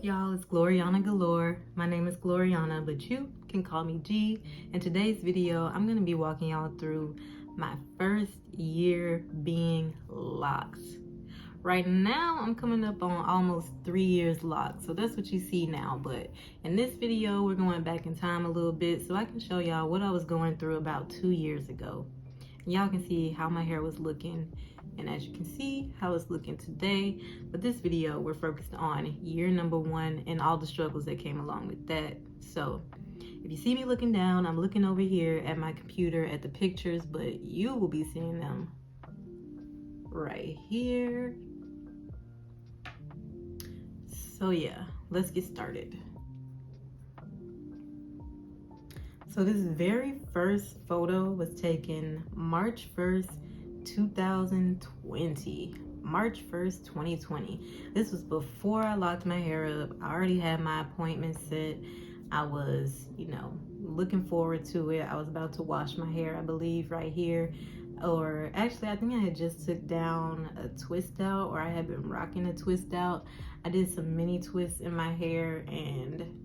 up, y'all? It's Gloriana Galore. My name is Gloriana, but you can call me G. In today's video, I'm going to be walking y'all through my first year being locked. Right now, I'm coming up on almost 3 years locked, so that's what you see now. But in this video, we're going back in time a little bit so I can show y'all what I was going through about 2 years ago. Y'all can see how my hair was looking, and as you can see how it's looking today. But this video, we're focused on year number 1 and all the struggles that came along with that. So if you see me looking down, I'm looking over here at my computer at the pictures, but you will be seeing them right here. So yeah, let's get started. So this very first photo was taken March 1st, 2020. March 1st, 2020. This was before I locked my hair up. I already had my appointment set. I was, looking forward to it. I was about to wash my hair, I believe, right here. Or actually, I think I had just took down a twist out, or I had been rocking a twist out. I did some mini twists in my hair, and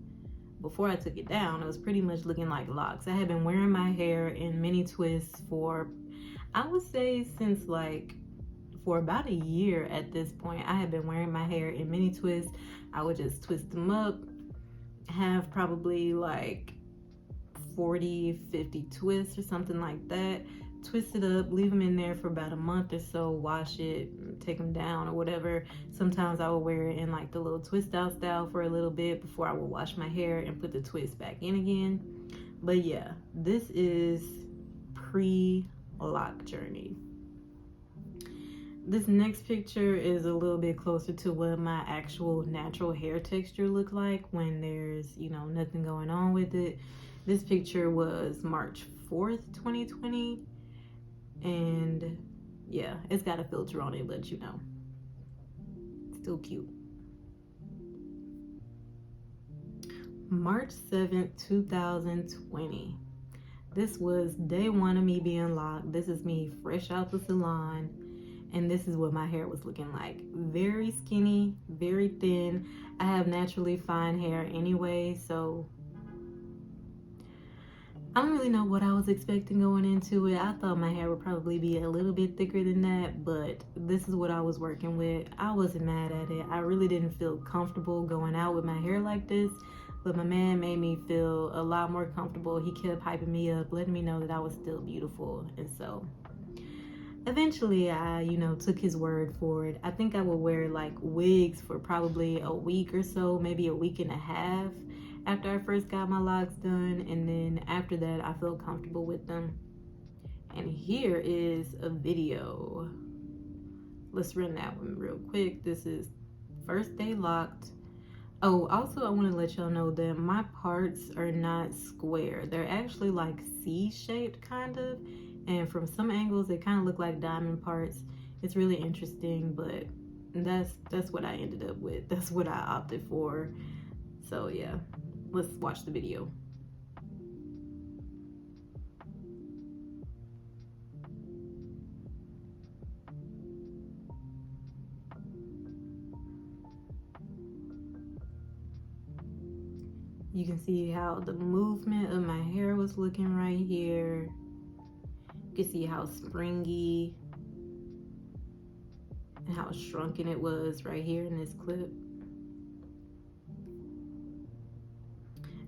before I took it down, it was pretty much looking like locks. I had been wearing my hair in mini twists for, I would say, since for about a year at this point. I had been wearing my hair in mini twists. I would just twist them up, have probably 40, 50 twists or something like that. Twist it up, leave them in there for about a month or so, wash it, take them down or whatever. Sometimes I would wear it in the little twist out style for a little bit before I would wash my hair and put the twist back in again. But yeah, this is pre-lock journey. This next picture is a little bit closer to what my actual natural hair texture looked like when there's, nothing going on with it. This picture was March 4th, 2020. And yeah, it's got a filter on it, but still cute. March 7th, 2020. This was day 1 of me being locked. This is me fresh out the salon, and this is what my hair was looking like. Very skinny, very thin. I have naturally fine hair anyway, so I don't really know what I was expecting going into it. I thought my hair would probably be a little bit thicker than that, but this is what I was working with. I wasn't mad at it. I really didn't feel comfortable going out with my hair like this, but my man made me feel a lot more comfortable. He kept hyping me up, letting me know that I was still beautiful. And so eventually I, took his word for it. I think I would wear wigs for probably a week or so, maybe a week and a half after I first got my locks done, and then after that I felt comfortable with them. And here is a video. Let's run that one real quick. This is first day locked. Oh, also I want to let y'all know that my parts are not square. They're actually C-shaped kind of, and from some angles they kind of look like diamond parts. It's really interesting, but that's what I ended up with. That's what I opted for. So yeah, let's watch the video. You can see how the movement of my hair was looking right here. You can see how springy and how shrunken it was right here in this clip.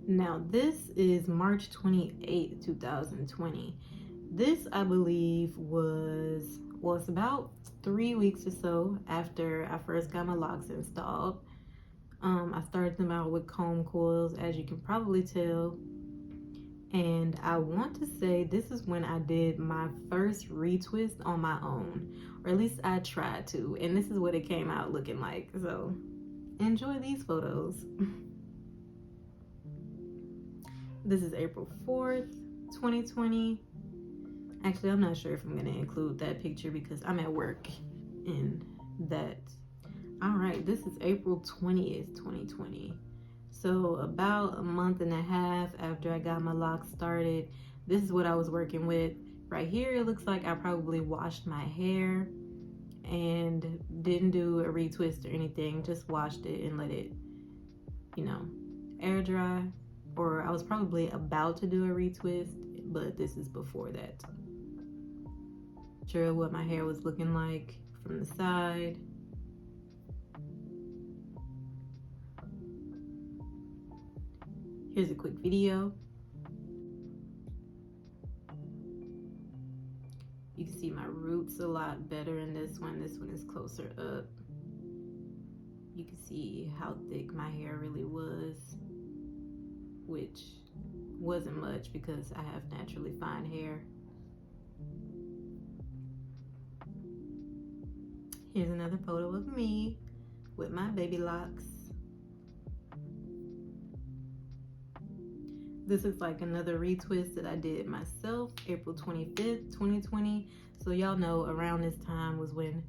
Now this is March 28th, 2020. This, I believe, was it's about 3 weeks or so after I first got my locks installed. I started them out with comb coils, as you can probably tell. And I want to say this is when I did my first retwist on my own, or at least I tried to. And this is what it came out looking like. So enjoy these photos. This is April 4th, 2020. Actually, I'm not sure if I'm going to include that picture because I'm at work in that. All right, this is April 20th, 2020. So about a month and a half after I got my locks started, this is what I was working with. Right here, it looks like I probably washed my hair and didn't do a retwist or anything, just washed it and let it you know, air dry, or I was probably about to do a retwist, but this is before that. Sure what my hair was looking like from the side. Here's a quick video. You can see my roots a lot better in this one. This one is closer up. You can see how thick my hair really was, which wasn't much because I have naturally fine hair. Here's another photo of me with my baby locks. This is like another retwist that I did myself, April 25th, 2020. So y'all know around this time was when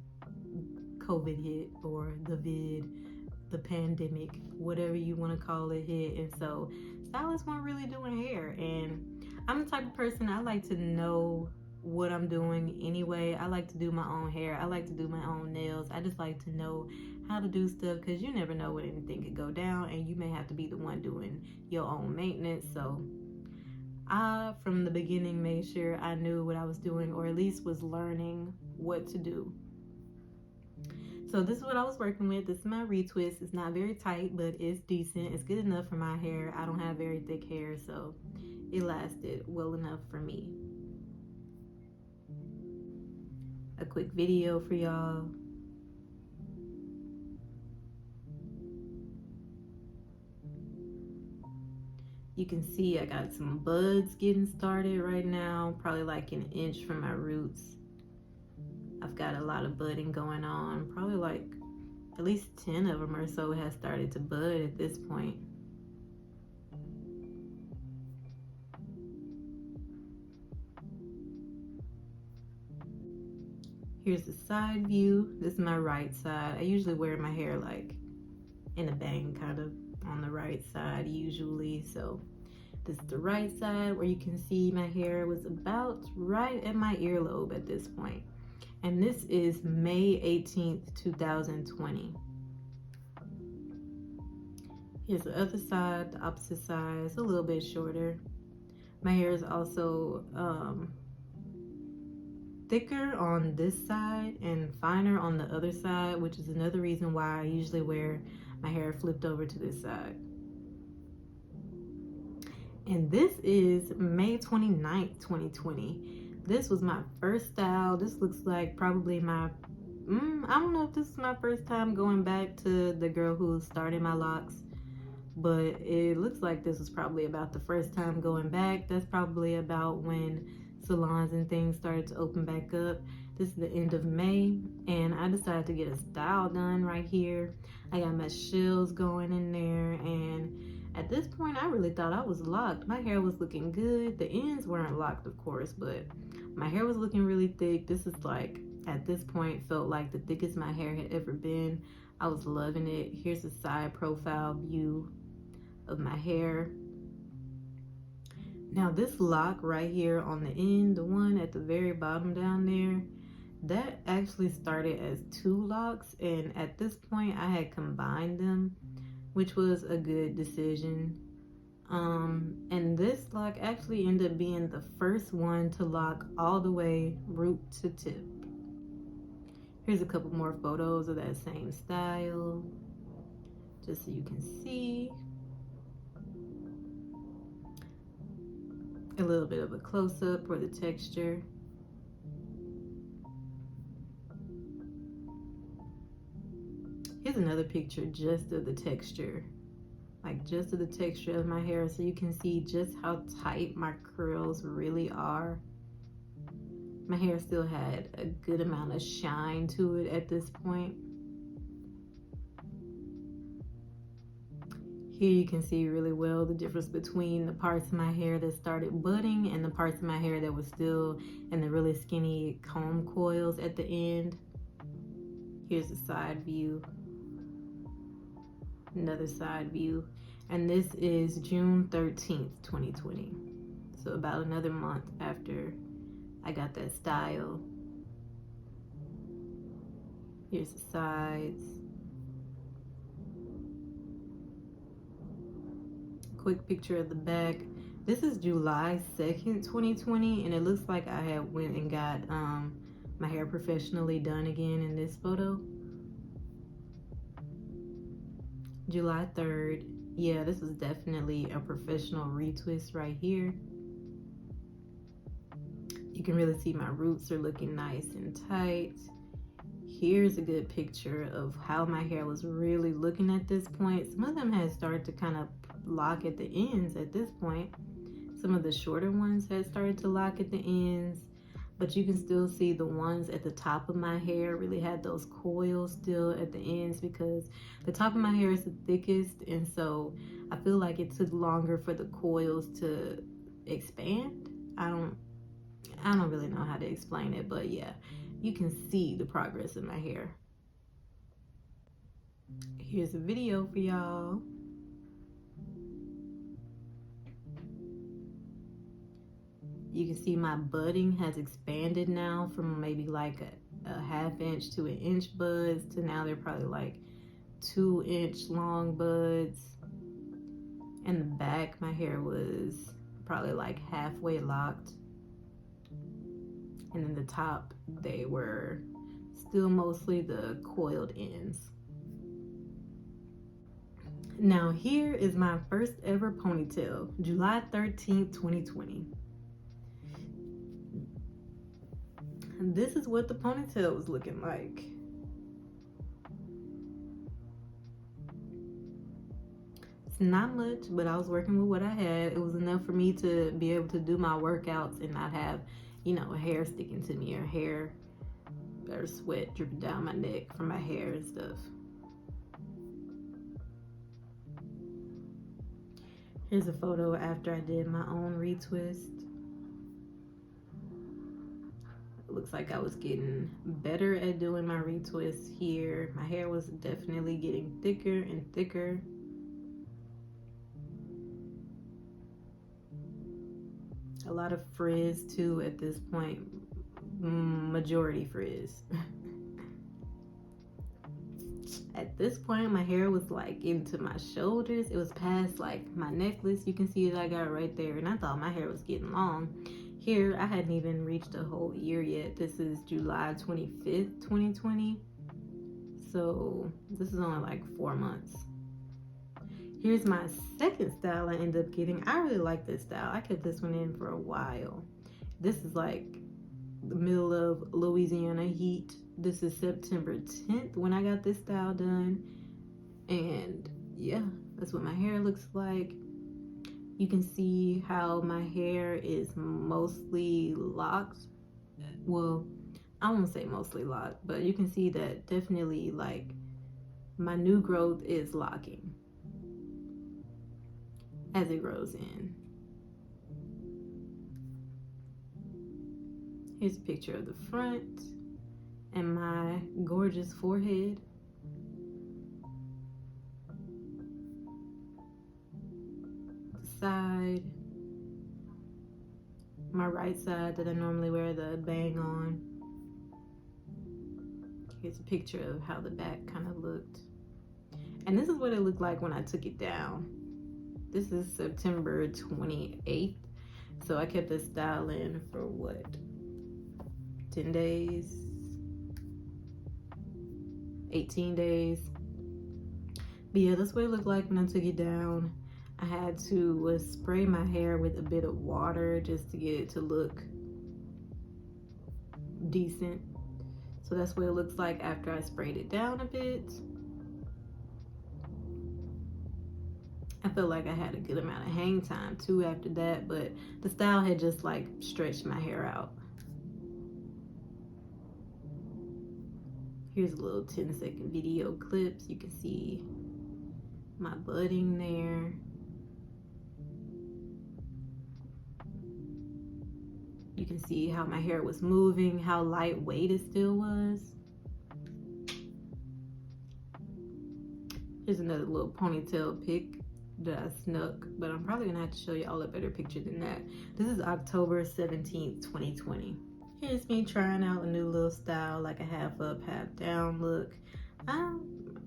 COVID hit, or the pandemic, whatever you want to call it, hit. And so stylists weren't really doing hair. And I'm the type of person, I like to know what I'm doing anyway. I like to do my own hair. I like to do my own nails. I just like to know how to do stuff, because you never know when anything could go down and you may have to be the one doing your own maintenance. So I, from the beginning, made sure I knew what I was doing, or at least was learning what to do. So this is what I was working with. This is my retwist. It's not very tight, but it's decent. It's good enough for my hair. I don't have very thick hair, so it lasted well enough for me. A quick video for y'all. You can see I got some buds getting started right now, probably like an inch from my roots. I've got a lot of budding going on, probably like at least 10 of them or so has started to bud at this point. Here's the side view. This is my right side. I usually wear my hair like in a bang, kind of on the right side usually. So this is the right side, where you can see my hair was about right at my earlobe at this point. And this is May 18th, 2020. Here's the other side, the opposite side. It's a little bit shorter. My hair is also thicker on this side and finer on the other side, which is another reason why I usually wear my hair flipped over to this side. And this is May 29th, 2020. This was my first style. This looks like probably my, I don't know if this is my first time going back to the girl who started my locks, but it looks like this was probably about the first time going back. That's probably about when salons and things started to open back up. This is the end of May, and I decided to get a style done right here. I got my shills going in there, and at this point I really thought I was locked. My hair was looking good. The ends weren't locked, of course, but my hair was looking really thick. This is like, at this point, felt like the thickest my hair had ever been. I was loving it. Here's a side profile view of my hair. Now this lock right here on the end, the one at the very bottom down there, that actually started as 2 locks, and at this point I had combined them, which was a good decision. And this lock actually ended up being the first one to lock all the way root to tip. Here's a couple more photos of that same style, just so you can see. A little bit of a close-up for the texture. Here's another picture just of the texture, like just of the texture of my hair, so you can see just how tight my curls really are. My hair still had a good amount of shine to it at this point. Here you can see really well the difference between the parts of my hair that started budding and the parts of my hair that was still in the really skinny comb coils at the end. Here's the side view. Another side view. And this is June 13th, 2020. So about another month after I got that style. Here's the sides. quick picture of the back. This is July 2nd, 2020, and it looks like I had went and got my hair professionally done again in this photo. July 3rd. Yeah, this is definitely a professional retwist right here. You can really see my roots are looking nice and tight. Here's a good picture of how my hair was really looking at this point. Some of them had started to kind of lock at the ends at this point. Some of the shorter ones had started to lock at the ends, but you can still see the ones at the top of my hair really had those coils still at the ends, because the top of my hair is the thickest, and so I feel like it took longer for the coils to expand. I don't really know how to explain it, but yeah, you can see the progress in my hair. Here's a video for y'all. You can see my budding has expanded now from maybe like a ½ inch to 1 inch buds to now they're probably like 2 inch long buds. In the back, my hair was probably like halfway locked. And in the top, they were still mostly the coiled ends. Now here is my first ever ponytail, July 13th, 2020. And this is what the ponytail was looking like. It's not much, but I was working with what I had. It was enough for me to be able to do my workouts and not have, you know, hair sticking to me or hair or sweat dripping down my neck from my hair and stuff. Here's a photo after I did my own retwist. It looks like I was getting better at doing my retwists here. My hair was definitely getting thicker and thicker. A lot of frizz too at this point, majority frizz. At this point, my hair was like into my shoulders. It was past like my necklace. You can see that I got right there, and I thought my hair was getting long. Here, I hadn't even reached a whole year yet. This is July 25th, 2020. So this is only like 4 months. Here's my second style I ended up getting. I really like this style. I kept this one in for a while. This is like the middle of Louisiana heat. This is September 10th when I got this style done. And yeah, that's what my hair looks like. You can see how my hair is mostly locked. Well, I won't say mostly locked, but you can see that definitely like my new growth is locking as it grows in. Here's a picture of the front and my gorgeous forehead. The side, my right side that I normally wear the bang on. Here's a picture of how the back kind of looked. And this is what it looked like when I took it down. This is September 28th. So I kept this style in for what? 10 days? 18 days? But yeah, that's what it looked like when I took it down. I had to spray my hair with a bit of water just to get it to look decent. So that's what it looks like after I sprayed it down a bit. I felt like I had a good amount of hang time too after that, but the style had just like stretched my hair out. Here's a little 10-second video clips. You can see my budding there. You can see how my hair was moving, how lightweight it still was. Here's another little ponytail pic that I snuck, but I'm probably gonna have to show y'all a better picture than that. This is October 17th, 2020. Here's me trying out a new little style, like a half up, half down look. I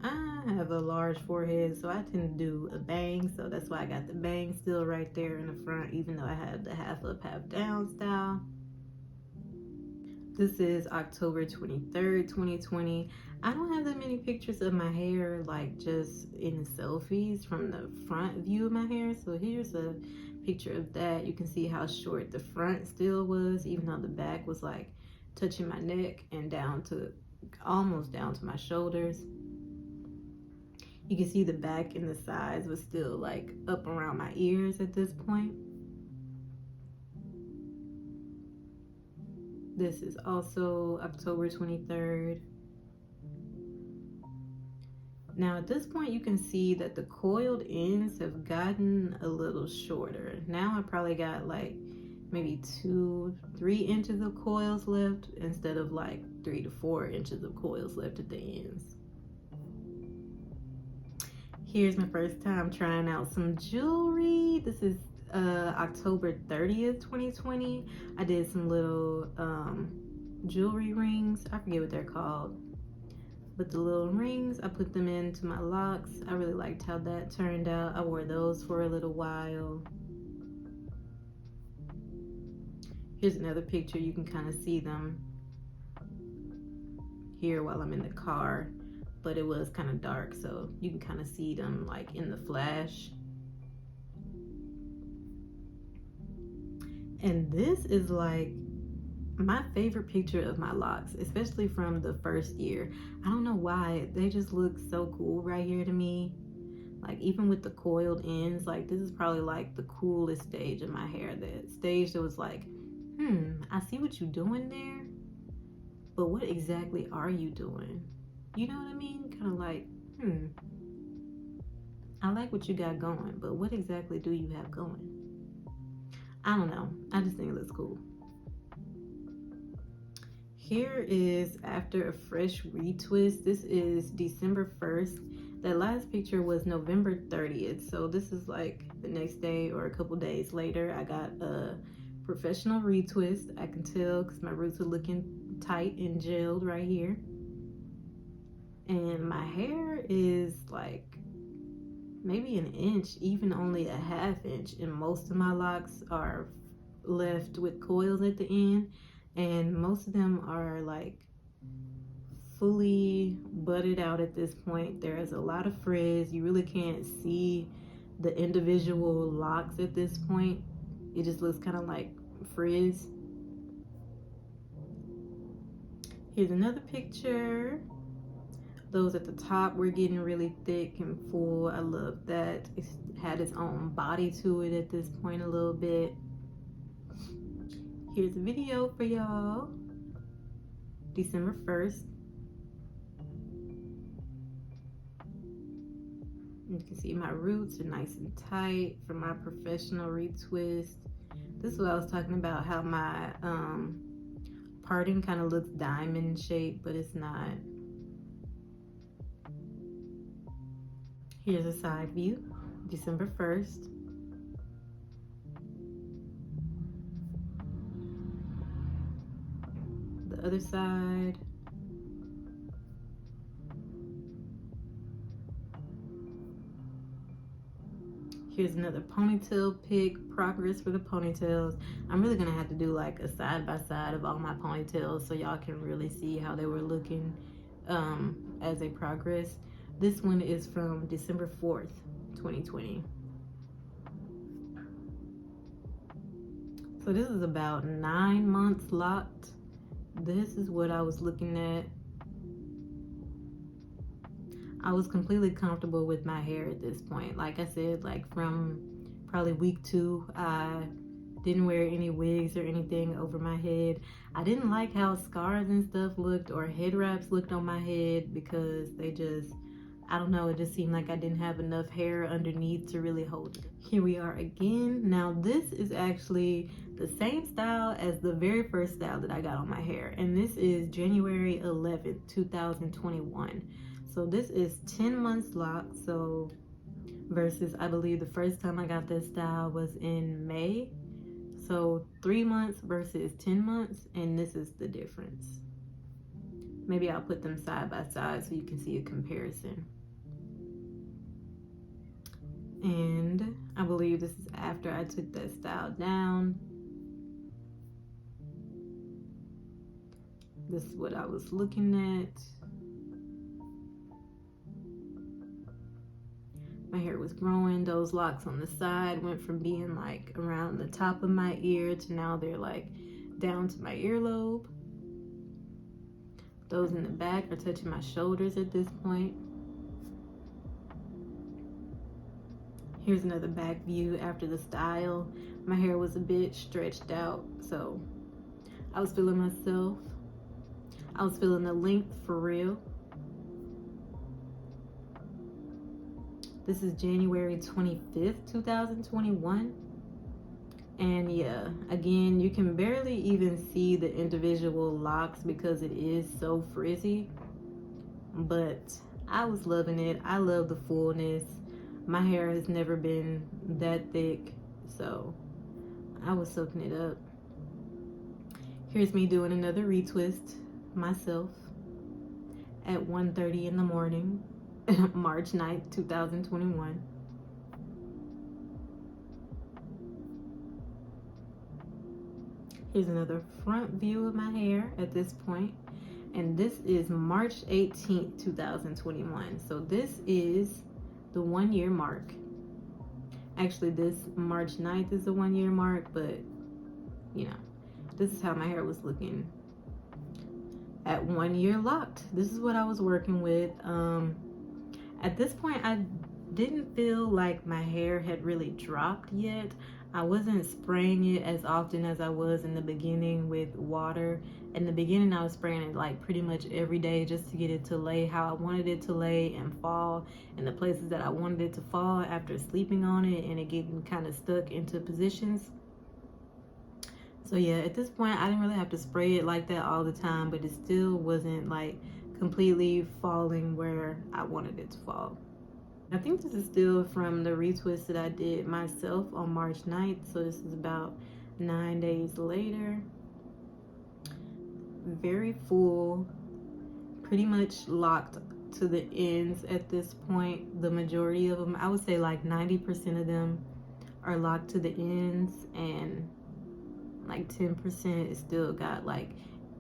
I have a large forehead, so I tend to do a bang, so that's why I got the bang still right there in the front, even though I have the half up, half down style. This is October 23rd, 2020. I don't have that many pictures of my hair, like just in selfies from the front view of my hair. So here's a picture of that. You can see how short the front still was, even though the back was like touching my neck and down to almost down to my shoulders. You can see the back and the sides was still like up around my ears at this point. This is also October 23rd. Now at this point you can see that the coiled ends have gotten a little shorter. Now I probably got like maybe 2-3 inches of coils left instead of like 3 to 4 inches of coils left at the ends. Here's my first time trying out some jewelry. This is October 30th, 2020. I did some little jewelry rings. I forget what they're called. But the little rings, I put them into my locks. I really liked how that turned out. I wore those for a little while. Here's another picture. You can kind of see them here while I'm in the car, but it was kind of dark, so you can kind of see them like in the flash. And this is like my favorite picture of my locks, especially from the first year. I don't know why, they just look so cool right here to me. Like even with the coiled ends, like this is probably like the coolest stage of my hair. That stage that was like, I see what you're doing there, but what exactly are you doing? You know what I mean? Kind of like, I like what you got going, but what exactly do you have going? I don't know. I just think it looks cool. Here is after a fresh retwist. This is December 1st. That last picture was November 30th. So this is like the next day or a couple days later. I got a professional retwist. I can tell because my roots are looking tight and gelled right here. And my hair is like maybe an inch, even only a half inch, and most of my locks are left with coils at the end, and most of them are like fully budded out at this point. There is a lot of frizz. You really can't see the individual locks at this point. It just looks kind of like frizz. Here's another picture. Those at the top were getting really thick and full. I love that. It had its own body to it at this point a little bit. Here's a video for y'all. December 1st. You can see my roots are nice and tight from my professional retwist. This is what I was talking about, how my parting kind of looks diamond shaped, but it's not. Here's a side view, December 1st. The other side. Here's another ponytail pic, progress for the ponytails. I'm really gonna have to do like a side by side of all my ponytails so y'all can really see how they were looking as they progress. This one is from December 4th, 2020. So this is about 9 months locked. This is what I was looking at. I was completely comfortable with my hair at this point. Like I said, like from probably week 2, I didn't wear any wigs or anything over my head. I didn't like how scars and stuff looked or head wraps looked on my head because they just, I don't know, it just seemed like I didn't have enough hair underneath to really hold it. Here we are again. Now this is actually the same style as the very first style that I got on my hair. And this is January 11th, 2021. So this is 10 months locked. So versus I believe the first time I got this style was in May. So 3 months versus 10 months. And this is the difference. Maybe I'll put them side by side so you can see a comparison. And I believe this is after I took that style down. This is what I was looking at. My hair was growing. Those locks on the side went from being like around the top of my ear to now they're like down to my earlobe. Those in the back are touching my shoulders at this point. Here's another back view after the style. My hair was a bit stretched out, so I was feeling myself. I was feeling the length for real. This is January 25th, 2021. And yeah, again, you can barely even see the individual locks because it is so frizzy. But I was loving it. I love the fullness. My hair has never been that thick, so I was soaking it up. Here's me doing another retwist myself at 1:30 in the morning. March 9th, 2021. Here's another front view of my hair at this point. And this is March 18th, 2021. So this is the 1 year mark. Actually, this March 9th is the 1 year mark, but you know, this is how my hair was looking at 1 year locked. This is what I was working with. At this point, I didn't feel like my hair had really dropped yet. I wasn't spraying it as often as I was in the beginning with water. In the beginning, I was spraying it like pretty much every day just to get it to lay how I wanted it to lay and fall in the places that I wanted it to fall after sleeping on it and it getting kind of stuck into positions. So yeah, at this point, I didn't really have to spray it like that all the time, but it still wasn't like completely falling where I wanted it to fall. I think this is still from the retwist that I did myself on March 9th. So this is about 9 days later. Very full, pretty much locked to the ends at this point. The majority of them, I would say like 90% of them are locked to the ends, and like 10% is still got like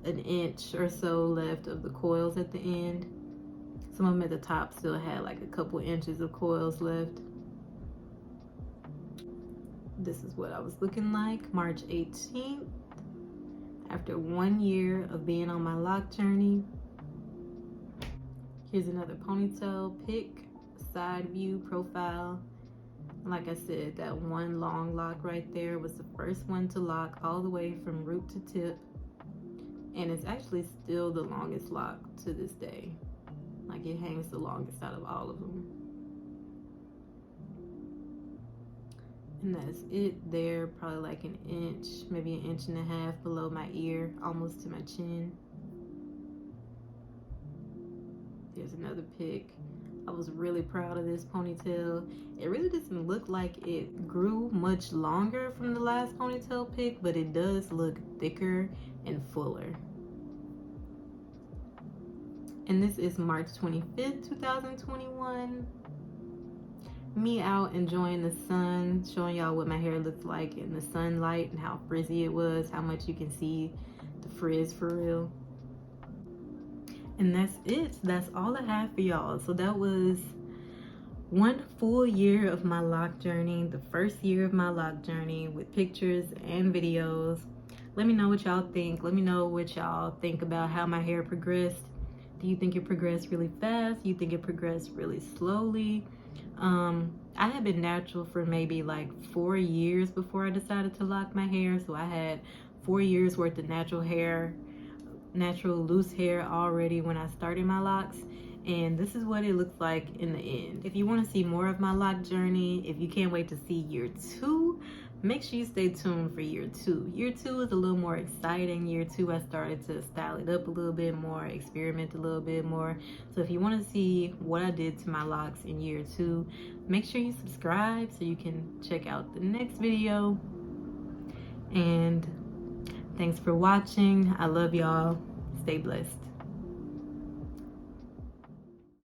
an inch or so left of the coils at the end. Some of them at the top still had like a couple inches of coils left. This is what I was looking like March 18th after 1 year of being on my lock journey. Here's another ponytail pic, side view profile. Like I said, that one long lock right there was the first one to lock all the way from root to tip. And it's actually still the longest lock to this day. Like it hangs the longest out of all of them. And that's it there, probably like an inch, maybe an inch and a half below my ear, almost to my chin. There's another pic. I was really proud of this ponytail. It really doesn't look like it grew much longer from the last ponytail pic, but it does look thicker and fuller. And this is March 25th, 2021. Me out enjoying the sun, showing y'all what my hair looked like in the sunlight and how frizzy it was, how much you can see the frizz for real. And that's it. That's all I have for y'all. So that was 1 full year of my lock journey, the first year of my lock journey with pictures and videos. Let me know what y'all think. Let me know what y'all think about how my hair progressed. Do you think it progressed really fast? Do you think it progressed really slowly? I had been natural for maybe like 4 years before I decided to lock my hair. So I had 4 years worth of natural loose hair already when I started my locks. And this is what it looks like in the end. If you want to see more of my lock journey, if you can't wait to see year 2, make sure you stay tuned for year 2. Year 2 is a little more exciting. Year 2, I started to style it up a little bit more, experiment a little bit more. So if you want to see what I did to my locks in year 2, make sure you subscribe so you can check out the next video. And thanks for watching. I love y'all. Stay blessed.